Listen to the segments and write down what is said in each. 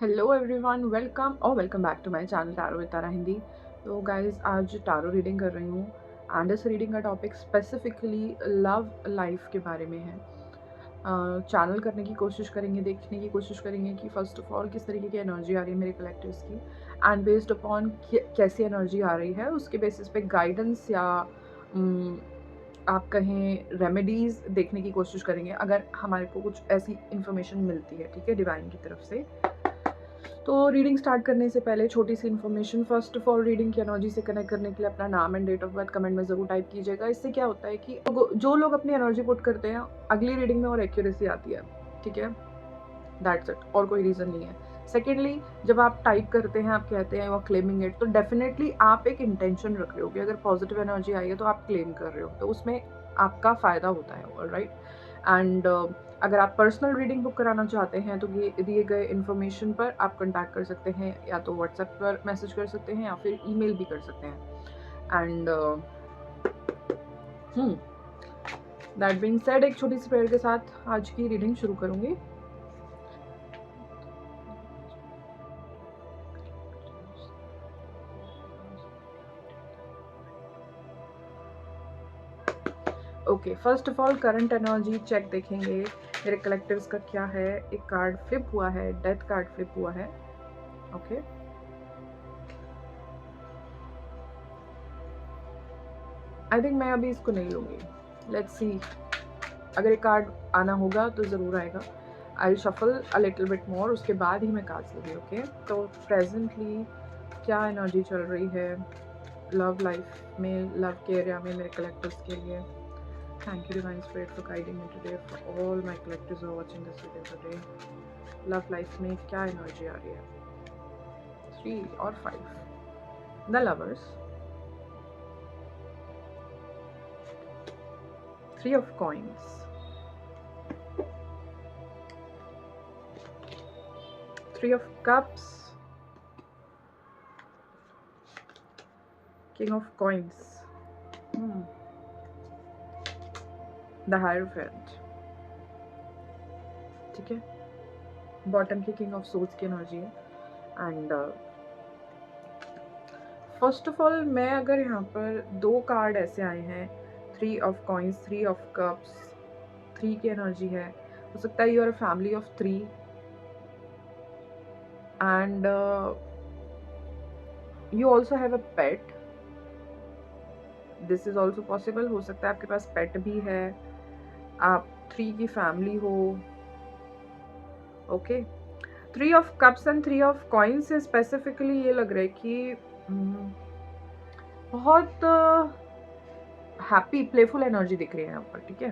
Hello everyone, welcome और welcome back to my channel tarot with Tara Hindi. तो guys, आज tarot reading कर रही हूँ एंड इस रीडिंग का टॉपिक स्पेसिफिकली लव लाइफ के बारे में है। चैनल करने की कोशिश करेंगे, देखने की कोशिश करेंगे कि फ़र्स्ट ऑफ ऑल किस तरीके की एनर्जी आ रही है मेरे कलेक्टर्स की, एंड बेस्ड अपॉन कैसी एनर्जी आ रही है उसके बेसिस पे गाइडेंस या आप कहें रेमेडीज़ देखने की कोशिश करेंगे अगर हमारे को कुछ ऐसी इन्फॉर्मेशन मिलती है, ठीक है, डिवाइन की तरफ से। तो रीडिंग स्टार्ट करने से पहले छोटी सी information. First of all, reading की एनर्जी से कनेक्ट करने के लिए अपना नाम and date of birth comment में ज़रूर टाइप कीजिएगा। इससे क्या होता है कि जो लोग अपनी एनर्जी पुट करते हैं, अगली रीडिंग में और एक्यूरेसी आती है, ठीक है। दैट्स इट, और कोई रीज़न नहीं है। सेकेंडली, जब आप टाइप करते हैं, आप कहते हैं यू आर क्लेमिंग इट, तो डेफिनेटली आप एक इंटेंशन रख रहे हो कि अगर पॉजिटिव एनर्जी आई है तो आप क्लेम कर रहे हो, तो उसमें आपका फ़ायदा होता है, ऑलराइट। एंड अगर आप पर्सनल रीडिंग बुक कराना चाहते हैं तो ये दिए गए इन्फॉर्मेशन पर आप कंटैक्ट कर सकते हैं, या तो व्हाट्सएप पर मैसेज कर सकते हैं या फिर ईमेल भी कर सकते हैं। एंड दैट बीइंग सेड, एक छोटी सी प्रेयर के साथ आज की रीडिंग शुरू करूँगी। Okay, first of all current energy check देखेंगे मेरे कलेक्टिव्स का क्या है। एक कार्ड फ्लिप हुआ है, डेथ कार्ड फ्लिप हुआ है। ओके, आई थिंक मैं अभी इसको नहीं लूँगी, लेट्स सी। अगर एक कार्ड आना होगा तो ज़रूर आएगा। I shuffle a little bit more, उसके बाद ही मैं कार्ड्स लूँगी। ओके, तो प्रेजेंटली क्या एनर्जी चल रही है लव लाइफ में, लव के एरिया में मेरे कलेक्टिव्स के लिए। Thank you, Divine Spirit, for guiding me today. For all my collectors who are watching this video today, love life में क्या एनर्जी आ रही है? 3 और 5, the lovers, 3 of coins, 3 of cups, king of coins, the hierophant, ठीक है, bottom की king of swords की energy है। एंड फर्स्ट ऑफ ऑल, मैं अगर यहाँ पर 2 कार्ड ऐसे आए हैं, 3 ऑफ कॉइन्स, 3 ऑफ कप्स, 3 की एनर्जी है, हो सकता है you are a family of 3 and you also have a pet. This is also possible, हो सकता है आपके पास पेट भी है, आप 3 की फैमिली हो। Okay, 3 of cups and 3 of coins से स्पेसिफिकली ये लग रहा है कि बहुत हैप्पी प्लेफुल एनर्जी दिख रही है यहाँ पर, ठीक है।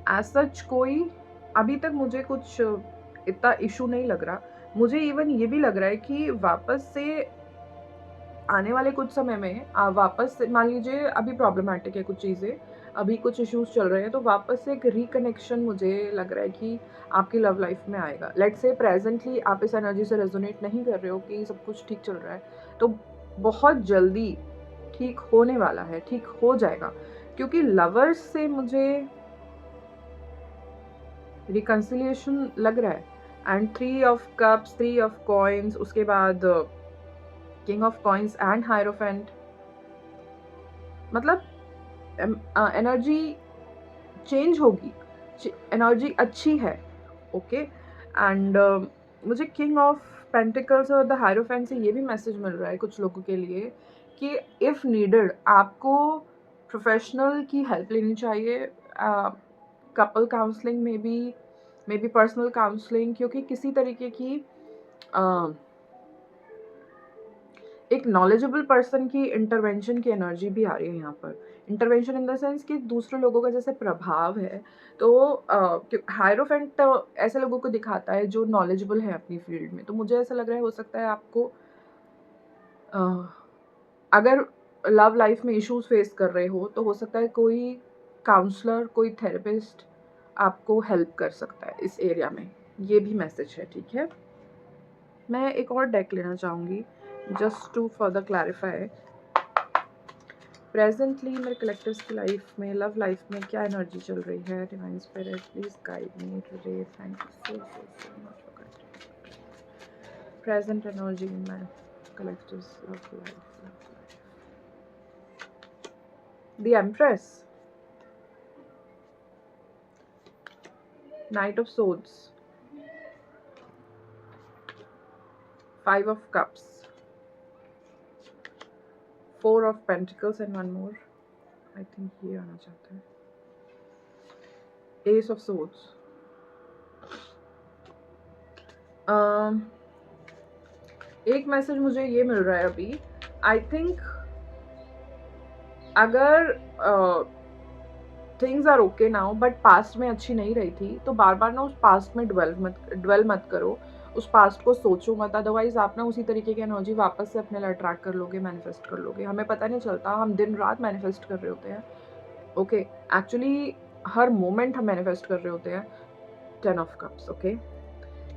एज सच कोई अभी तक मुझे कुछ इतना इशू नहीं लग रहा। मुझे इवन ये भी लग रहा है कि वापस से आने वाले कुछ समय में वापस से, मान लीजिए अभी प्रॉब्लमेटिक है कुछ चीज़ें, अभी कुछ इश्यूज चल रहे हैं, तो वापस से एक रिकनेक्शन मुझे लग रहा है कि आपकी लव लाइफ में आएगा। लेट्स से प्रेजेंटली आप इस एनर्जी से रेजोनेट नहीं कर रहे हो कि सब कुछ ठीक चल रहा है, तो बहुत जल्दी ठीक होने वाला है, ठीक हो जाएगा, क्योंकि लवर्स से मुझे रिकन्सिलिएशन लग रहा है। And 3 of cups, 3 of coins, उसके बाद king of coins and hierophant, मतलब एनर्जी चेंज होगी, एनर्जी अच्छी है। ओके, एंड मुझे किंग ऑफ पेंटिकल्स और द हायरोफेंट से ये भी मैसेज मिल रहा है कुछ लोगों के लिए कि इफ़ नीडेड आपको प्रोफेशनल की हेल्प लेनी चाहिए, कपल काउंसलिंग में भी पर्सनल काउंसलिंग, क्योंकि किसी तरीके की एक नॉलेजेबल पर्सन की इंटरवेंशन की एनर्जी भी आ रही है यहाँ पर। इंटरवेंशन इन द सेंस कि दूसरे लोगों का जैसे प्रभाव है, तो हायरोफेंट तो ऐसे लोगों को दिखाता है जो नॉलेजेबल है अपनी फील्ड में। तो मुझे ऐसा लग रहा है हो सकता है आपको अगर लव लाइफ में इश्यूज फेस कर रहे हो तो हो सकता है कोई काउंसलर, कोई थेरेपिस्ट आपको हेल्प कर सकता है इस एरिया में, ये भी मैसेज है, ठीक है। मैं एक और डेक लेना चाहूँगी just to further clarify presently मेरे कलेक्टर्स की लाइफ में, लव लाइफ में क्या एनर्जी चल रही है। Divine spirit please guide me today, thank you so much for guiding. Present energy in my collector's love life. The Empress. Knight of Swords. Five of Cups. Four of Pentacles and one more. I think ये आना चाहता है. Ace of Swords. एक message मुझे ये मिल रहा है अभी. आई थिंक अगर things are okay now but past में अच्छी नहीं रही थी तो बार बार ना उस पास्ट में ड्वेल मत करो. उस पास्ट को सोचो मत. अदरवाइज आप ना उसी तरीके की एनर्जी वापस से अपने लिए अट्रैक्ट कर लोगे, मैनिफेस्ट कर लोगे. हमें पता नहीं चलता, हम दिन रात मैनिफेस्ट कर रहे होते हैं. ओके, एक्चुअली हर मोमेंट हम मैनिफेस्ट कर रहे होते हैं. 10 ऑफ कप्स. ओके,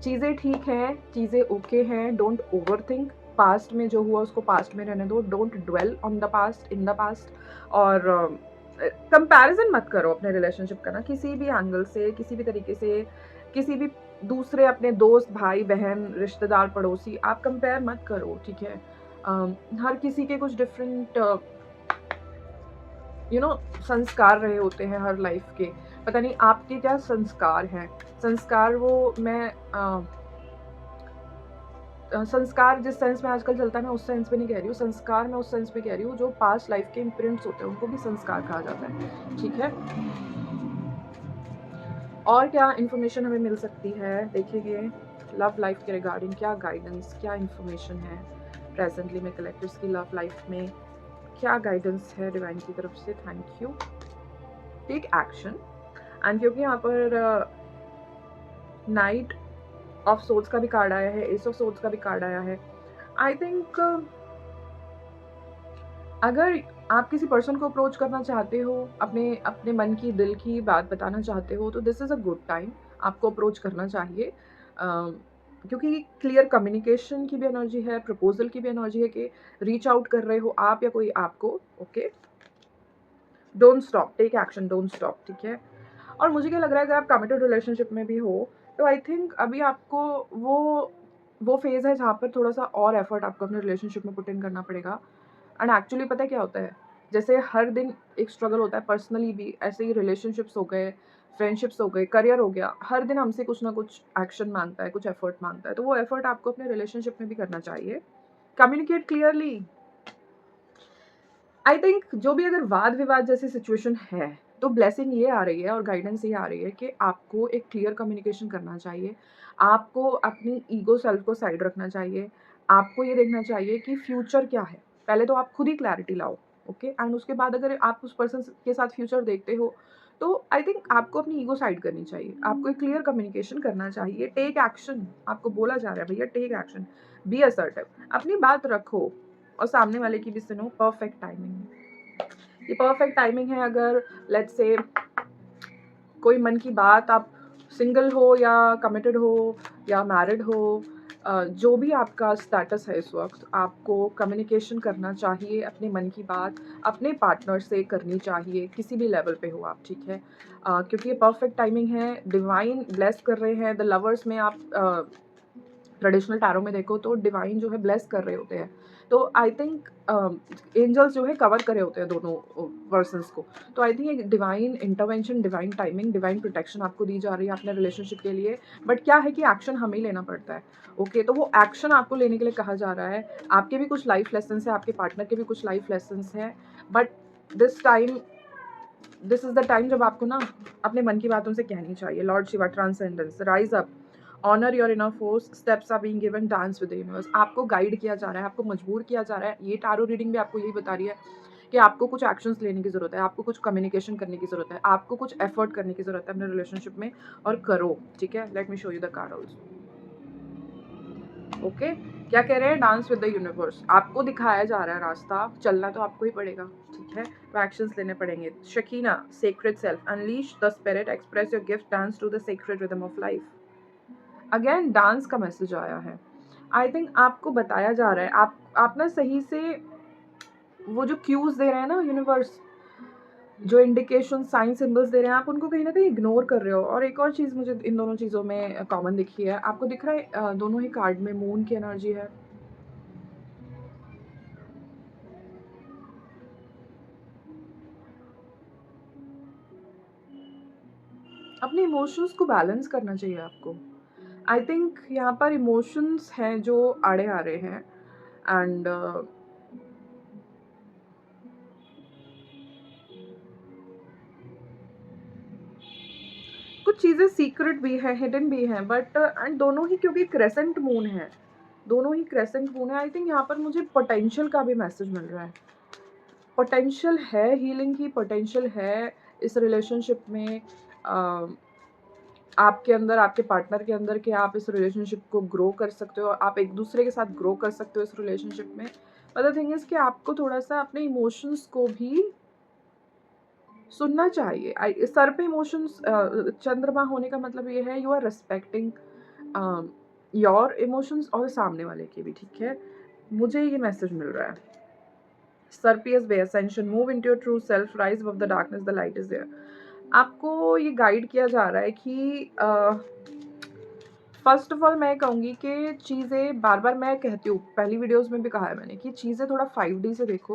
चीज़ें ठीक हैं, चीज़ें ओके हैं. Don't over think. पास्ट में जो हुआ उसको पास्ट में रहने दो. Don't dwell on the past, in the past. और कंपैरिजन मत करो अपने रिलेशनशिप का ना किसी भी एंगल से, किसी भी तरीके से, किसी भी दूसरे अपने दोस्त, भाई बहन, रिश्तेदार, पड़ोसी. आप कंपेयर मत करो, ठीक है. हर किसी के कुछ डिफरेंट संस्कार रहे होते हैं हर लाइफ के. पता नहीं आपके क्या संस्कार हैं. संस्कार वो मैं संस्कार जिस सेंस में आजकल चलता है मैं उस सेंस में नहीं कह रही हूँ. संस्कार मैं उस सेंस में कह रही हूँ जो पास्ट लाइफ के इम्प्रिंट्स होते हैं उनको भी संस्कार कहा जाता है, ठीक है. और क्या इन्फॉर्मेशन हमें मिल सकती है देखेंगे. लव लाइफ के रिगार्डिंग क्या गाइडेंस, क्या इन्फॉर्मेशन है प्रेजेंटली में कलेक्टर्स की लव लाइफ में. क्या गाइडेंस है डिवाइन की तरफ से. Thank you. Take action. And क्योंकि यहाँ पर नाइट ऑफ सोर्ड्स का भी कार्ड आया है, एस ऑफ सोर्ड्स का भी कार्ड आया है. आई थिंक अगर आप किसी पर्सन को अप्रोच करना चाहते हो, अपने अपने मन की दिल की बात बताना चाहते हो, तो this is a good time. आपको अप्रोच करना चाहिए क्योंकि क्लियर कम्युनिकेशन की भी एनर्जी है, प्रपोजल की भी एनर्जी है कि रीच आउट कर रहे हो आप या कोई आपको. Okay, don't stop, take action, don't stop, ठीक है. और मुझे क्या लग रहा है अगर आप कमिटेड रिलेशनशिप में भी हो तो आई थिंक अभी आपको वो फेज़ है जहाँ पर थोड़ा सा और एफर्ट आपको अपने रिलेशनशिप में पुट इन करना पड़ेगा. एंड एक्चुअली पता है क्या होता है, जैसे हर दिन एक स्ट्रगल होता है पर्सनली भी, ऐसे ही रिलेशनशिप्स हो गए, फ्रेंडशिप्स हो गए, करियर हो गया, हर दिन हमसे कुछ ना कुछ एक्शन मांगता है, कुछ एफर्ट मांगता है. तो वो एफर्ट आपको अपने रिलेशनशिप में भी करना चाहिए. Communicate clearly. आई थिंक जो भी अगर वाद विवाद जैसी सिचुएशन है तो ब्लेसिंग ये आ रही है और गाइडेंस ये आ रही है कि आपको एक क्लियर कम्युनिकेशन करना चाहिए. आपको अपनी ईगो सेल्फ को साइड रखना चाहिए. आपको ये देखना चाहिए कि फ्यूचर क्या है. पहले तो आप खुद ही क्लैरिटी लाओ. ओके, एंड उसके बाद अगर आप उस पर्सन के साथ फ्यूचर देखते हो तो आई थिंक आपको अपनी ईगो साइड करनी चाहिए. आपको एक क्लियर कम्युनिकेशन करना चाहिए. Take action. आपको बोला जा रहा है भैया टेक एक्शन, बी असर्टिव, अपनी बात रखो और सामने वाले की भी सुनो. परफेक्ट टाइमिंग, ये परफेक्ट टाइमिंग है. अगर लेट्स से कोई मन की बात, आप सिंगल हो या कमिटेड हो या मैरिड हो, जो भी आपका स्टेटस है इस वक्त, आपको कम्युनिकेशन करना चाहिए. अपने मन की बात अपने पार्टनर से करनी चाहिए, किसी भी लेवल पे हो आप, ठीक है. क्योंकि ये परफेक्ट टाइमिंग है. डिवाइन ब्लेस कर रहे हैं. द लवर्स में आप ट्रेडिशनल टैरो में देखो तो डिवाइन जो है ब्लेस कर रहे होते हैं. तो आई थिंक एंजल्स जो है कवर करे होते हैं दोनों पर्सन्स को. तो आई थिंक एक divine intervention, divine timing, divine protection आपको दी जा रही है अपने रिलेशनशिप के लिए. बट क्या है कि एक्शन हमें ही लेना पड़ता है. ओके, तो वो एक्शन आपको लेने के लिए कहा जा रहा है. आपके भी कुछ लाइफ लेसन्स हैं, आपके पार्टनर के भी कुछ लाइफ लेसन्स हैं. But this is the time जब आपको ना अपने मन की बात उनसे कहनी चाहिए. Lord Shiva, transcendence, rise up, honour your inner force, steps are being given, dance with the universe. आपको गाइड किया जा रहा है, आपको मजबूर किया जा रहा है. ये टैरो रीडिंग भी आपको यही बता रही है कि आपको कुछ एक्शंस लेने की ज़रूरत है, आपको कुछ कम्युनिकेशन करने की ज़रूरत है, आपको कुछ एफर्ट करने की ज़रूरत है अपने रिलेशनशिप में, और करो, ठीक है. Let me show you the card also. Okay, क्या कह रहे हैं. Dance with the universe. आपको दिखाया जा रहा है रास्ता, चलना तो आपको ही पड़ेगा, ठीक है. तो एक्शंस लेने पड़ेंगे. Shekinah, sacred self, unleash the spirit, express your gift, dance to the sacred rhythm of life. Again dance का मैसेज आया है. आई थिंक आपको बताया जा रहा है, आप ना सही से वो जो क्यूज दे रहे हैं ना यूनिवर्स, जो इंडिकेशन साइन सिंबल्स दे रहे हैं आप उनको कहीं न कहीं इग्नोर कर रहे हो। और एक और चीज़ मुझे इन दोनों चीज़ों में कॉमन दिखी है। आपको दिख रहा है दोनों ही कार्ड में मून की एनर्जी है। अपने इमोशंस को बैलेंस करना चाहिए आपको। आई थिंक यहाँ पर इमोशंस हैं जो आड़े आ रहे हैं। एंड कुछ चीज़ें सीक्रेट भी हैं, हिडन भी हैं, बट एंड दोनों ही क्योंकि क्रेसेंट मून है, दोनों ही क्रेसेंट मून है। आई थिंक यहाँ पर मुझे पोटेंशियल का भी मैसेज मिल रहा है। पोटेंशियल है, हीलिंग की पोटेंशियल है इस रिलेशनशिप में। अ, आपके अंदर, आपके पार्टनर के अंदर, कि आप इस रिलेशनशिप को ग्रो कर सकते हो, आप एक दूसरे के साथ ग्रो कर सकते हो इस रिलेशनशिप में। बट द थिंग इज़ कि आपको थोड़ा-सा अपने इमोशंस को भी सुनना चाहिए। सर पे इमोशंस चंद्रमा होने का मतलब ये है, you are respecting your emotions और सामने वाले के भी, ठीक है? मुझे ये मैसेज मिल रहा है। Serpius Bay Ascension, move into your true self, rise above the darkness, the light is there. आपको ये गाइड किया जा रहा है कि फर्स्ट ऑफ ऑल मैं कहूँगी कि चीज़ें बार बार, मैं कहती हूँ पहली वीडियोस में भी कहा है मैंने, कि चीज़ें थोड़ा 5D से देखो।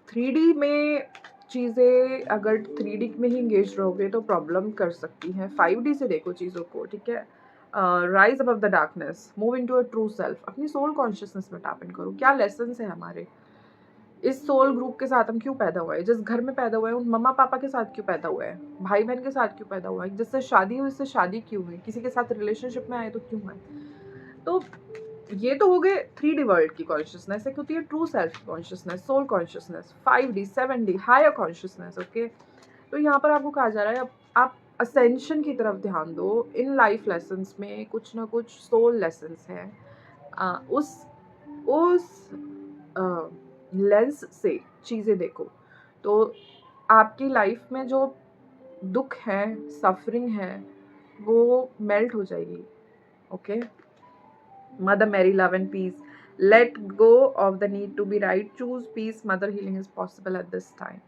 3D में चीज़ें अगर 3D में ही इंगेज रहोगे तो प्रॉब्लम कर सकती हैं। 5D से देखो चीज़ों को, ठीक है? Rise above the darkness, move into a true self, अपनी सोल कॉन्शियसनेस में टैप इन करो। क्या लेसन्स हैं हमारे इस सोल ग्रुप के साथ, हम क्यों पैदा हुए हैं, जिस घर में पैदा हुए हैं उन मम्मा पापा के साथ क्यों पैदा हुए हैं, भाई बहन के साथ क्यों पैदा हुआ है, जिससे शादी हुई उससे शादी क्यों हुई, किसी के साथ रिलेशनशिप में आए तो क्यों है। तो ये तो हो गए 3D वर्ल्ड की कॉन्शियसनेस। एक होती है true self consciousness, soul consciousness, 5D 7D higher consciousness. Okay, तो यहाँ पर आपको कहा जा रहा है आप असेंशन की तरफ ध्यान दो। इन लाइफ लेसन्स में कुछ ना कुछ सोल लेसन्स हैं। उस लेंस से चीज़ें देखो तो आपकी लाइफ में जो दुख है, सफरिंग है, वो मेल्ट हो जाएगी। Okay, mother Mary love and peace, let go of the need to be right, choose peace, mother healing is possible at this time.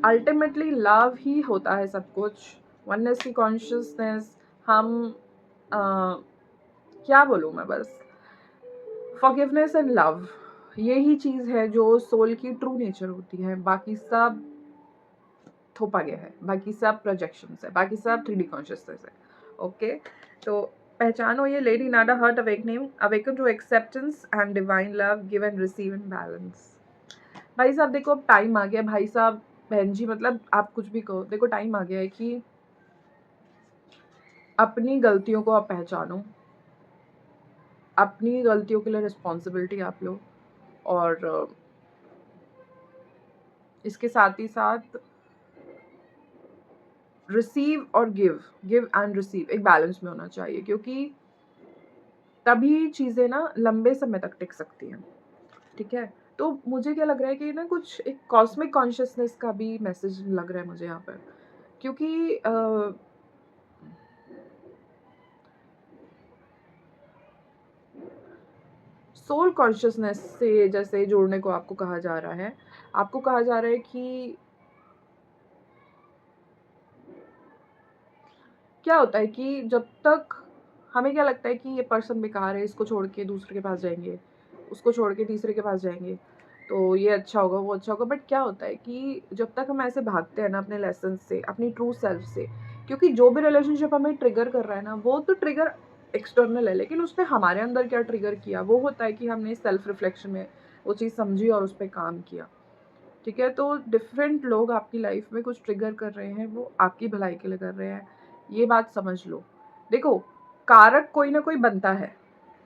Ultimately love ही होता है सब कुछ। वननेस की कॉन्शियसनेस, हम क्या बोलूँ मैं, बस फॉरगिवनेस एंड लव, यही चीज़ है जो सोल की ट्रू नेचर होती है। बाकी सब थोपा गया है, बाकी सब प्रोजेक्शंस है, बाकी सब 3D कॉन्शियसनेस है। ओके, तो पहचानो ये lady Nada heart awakening, awaken to acceptance and divine love, give and receive in balance. भाई साहब देखो, अब टाइम आ गया, भाई साहब बहन जी, मतलब आप कुछ भी कहो, देखो टाइम आ गया है कि अपनी गलतियों को आप पहचानो, अपनी गलतियों के लिए रिस्पॉन्सिबिलिटी आप लो, और इसके साथ ही साथ रिसीव और गिव, गिव एंड रिसीव एक बैलेंस में होना चाहिए, क्योंकि तभी चीज़ें ना लंबे समय तक टिक सकती हैं। ठीक है, तो मुझे क्या लग रहा है कि ना कुछ एक कॉस्मिक कॉन्शियसनेस का भी मैसेज लग रहा है मुझे यहाँ पर, क्योंकि सोल कॉन्शियसनेस से जैसे जोड़ने को आपको कहा जा रहा है, आपको कहा जा रहा है कि क्या होता है कि जब तक हमें क्या लगता है कि ये पर्सन बेकार है, इसको छोड़ के दूसरे के पास जाएंगे, उसको छोड़ के तीसरे के पास जाएंगे तो ये अच्छा होगा, वो अच्छा होगा, बट क्या होता है कि जब तक हम ऐसे भागते हैं ना अपने लेसन से, अपनी ट्रू सेल्फ से, क्योंकि जो भी रिलेशनशिप हमें ट्रिगर कर रहा है ना, वो तो ट्रिगर एक्सटर्नल है, लेकिन उसने हमारे अंदर क्या ट्रिगर किया वो होता है कि हमने सेल्फ रिफ्लेक्शन में वो चीज़ समझी और उस पर काम किया। ठीक है, तो डिफरेंट लोग आपकी लाइफ में कुछ ट्रिगर कर रहे हैं, वो आपकी भलाई के लिए कर रहे हैं, ये बात समझ लो। देखो, कारक कोई ना कोई बनता है,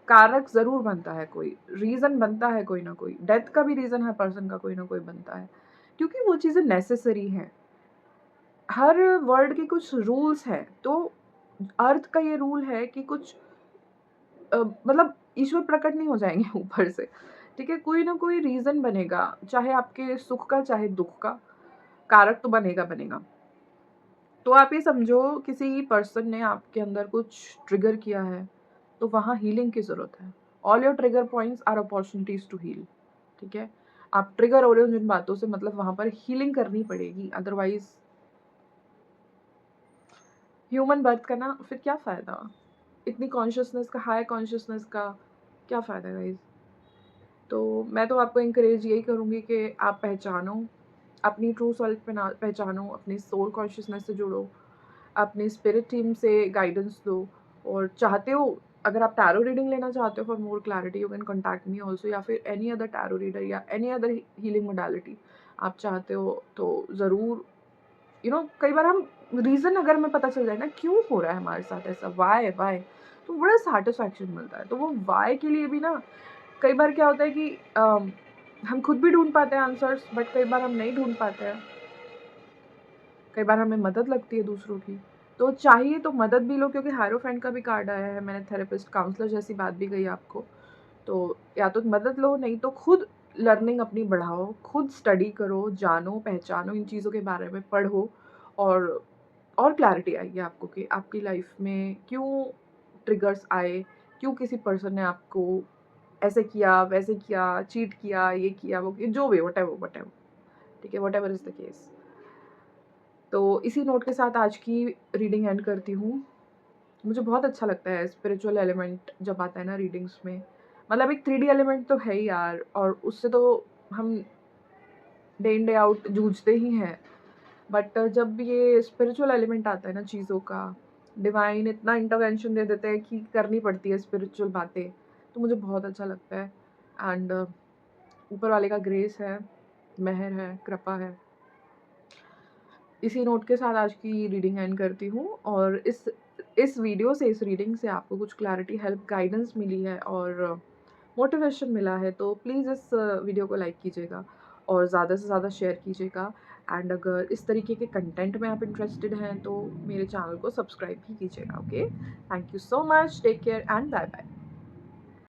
कारक ज़रूर बनता है, कोई रीज़न बनता है, कोई ना कोई डेथ का भी रीज़न है पर्सन का, कोई ना कोई बनता है, क्योंकि वो चीज़ें नेसेसरी हैं। हर वर्ल्ड के कुछ रूल्स हैं, तो अर्थ का ये रूल है कि कुछ मतलब ईश्वर प्रकट नहीं हो जाएंगे ऊपर से। ठीक है, कोई ना कोई रीज़न बनेगा, चाहे आपके सुख का चाहे दुख का, कारक तो बनेगा बनेगा। तो आप ये समझो किसी पर्सन ने आपके अंदर कुछ ट्रिगर किया है, तो वहाँ हीलिंग की ज़रूरत है। All your trigger points are opportunities to heal. ठीक है? आप ट्रिगर हो रहे हो जिन बातों से, मतलब वहाँ पर हीलिंग करनी पड़ेगी, अदरवाइज़ ह्यूमन बर्थ का ना फिर क्या फ़ायदा? इतनी कॉन्शियसनेस का, हाई कॉन्शियसनेस का क्या फ़ायदा गाइज़? तो मैं तो आपको एनकरेज यही करूँगी कि आप पहचानो, अपनी ट्रू सेल्फ पहचानो, अपनी सोल कॉन्शियसनेस से जुड़ो, अपनी स्पिरिट टीम से गाइडेंस लो, और चाहते हो, अगर आप टैरो रीडिंग लेना चाहते हो for more clarity, you can contact me also, या फिर एनी अदर टैरो रीडर या एनी अदर हीलिंग मोडालिटी आप चाहते हो तो ज़रूर, कई बार हम रीज़न अगर हमें पता चल जाए ना क्यों हो रहा है हमारे साथ ऐसा, व्हाई व्हाई, तो बड़ा सैटिस्फैक्शन मिलता है। तो वो व्हाई के लिए भी ना कई बार क्या होता है कि हम खुद भी ढूँढ पाते हैं आंसर्स, बट कई बार हम नहीं ढूँढ पाते हैं। कई बार हमें मदद लगती है दूसरों की। तो चाहिए तो मदद भी लो, क्योंकि हायरोफेंट का भी कार्ड आया है, मैंने थेरेपिस्ट, काउंसलर जैसी बात भी कही आपको। तो या तो मदद लो, नहीं तो खुद लर्निंग अपनी बढ़ाओ, खुद स्टडी करो, जानो, पहचानो इन चीज़ों के बारे में, पढ़ो, और और क्लैरिटी आएगी आपको कि आपकी लाइफ में क्यों ट्रिगर्स आए, क्यों किसी पर्सन ने आपको ऐसे किया, वैसे किया, चीट किया, ये किया, वो किया, जो भी व्हाटएवर, ठीक है? Whatever is the case. तो इसी नोट के साथ आज की रीडिंग एंड करती हूँ। मुझे बहुत अच्छा लगता है स्पिरिचुअल एलिमेंट जब आता है ना रीडिंग्स में। मतलब एक 3D एलिमेंट तो है ही यार, और उससे तो हम डे इन डे आउट जूझते ही हैं। बट जब ये स्पिरिचुअल एलिमेंट आता है ना चीज़ों का, डिवाइन इतना इंटरवेंशन दे देते हैं कि करनी पड़ती है स्पिरिचुअल बातें, तो मुझे बहुत अच्छा लगता है। एंड ऊपर वाले का ग्रेस है, मेहर है, कृपा है। इसी नोट के साथ आज की रीडिंग एंड करती हूँ, और इस वीडियो से, इस रीडिंग से आपको कुछ क्लैरिटी, हेल्प, गाइडेंस मिली है और मोटिवेशन मिला है, तो प्लीज़ इस वीडियो को लाइक कीजिएगा और ज़्यादा से ज़्यादा शेयर कीजिएगा। एंड अगर इस तरीके के कंटेंट में आप इंटरेस्टेड हैं तो मेरे चैनल को सब्सक्राइब भी कीजिएगा। Okay, thank you so much, take care and bye bye.